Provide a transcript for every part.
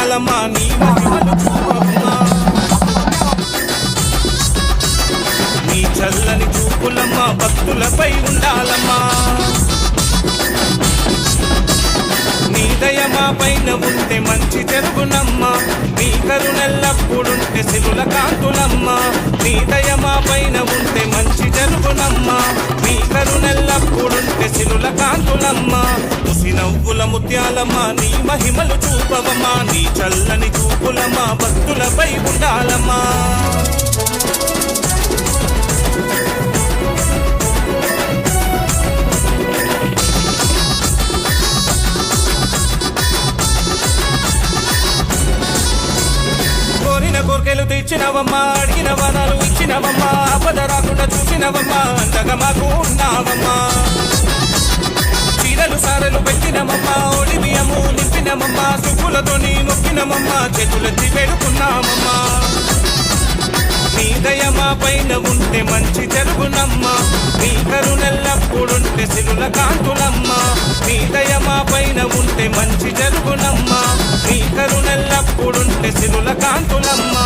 ముత్యాలమ్మా నీ మహిమలు చూపవమ్మా నీ చల్లని చూపులమ్మా భక్తులపై ఉండాలమ్మా నీ దయ మా పైన ఉంటే మంచి జరుగునమ్మా నీ కరుణెల్లప్పుడుంటే సిరుల కాంతులమ్మా నీ దయ మా పైన ఉంటే మంచి జరుగునమ్మా నీ కరుణెల్లప్పుడుంటే సిరుల కాంతులమ్మా ముసి నవ్వుల ముత్యాలమ్మా నీ మహిమలు చూపవమ్మా నీ చల్లని చూపులమ్మా భక్తులపై ఉండాలమ్మా కోరికలు తెచ్చినవమ్మా అడిగిన వరాలు ఇచ్చినవమ్మా ఆపద రాకుండా చూసినవమ్మా అంతగా మాకు ఉన్నావమ్మా చీరలు సారలు పెట్టినవమ్మా ఒడి బియ్యము నింపినవమ్మా సుప్పులతో నీ నొక్కినవమ్మా చేతులెత్తి పెడుకున్నామమ్మా నీ దయ మా పైన ఉంటే మంచి జరుగునమ్మా నీ కరుణెల్లప్పుడుంటే సిరుల కాంతులమ్మా నీ దయ మా పైన ఉంటే మంచి జరుగునమ్మా నీ కరుణెల్లప్పుడుంటే సిరుల కాంతులమ్మా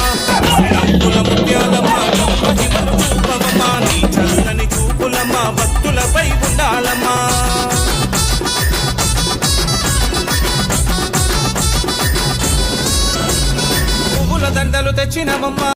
ముత్యాలమ్మా మహిమలు చూపవమ్మా నీ చల్లని చూపులమ్మా భక్తులపై ఉండాలమ్మా పువ్వుల దండలు తెచ్చినవమ్మా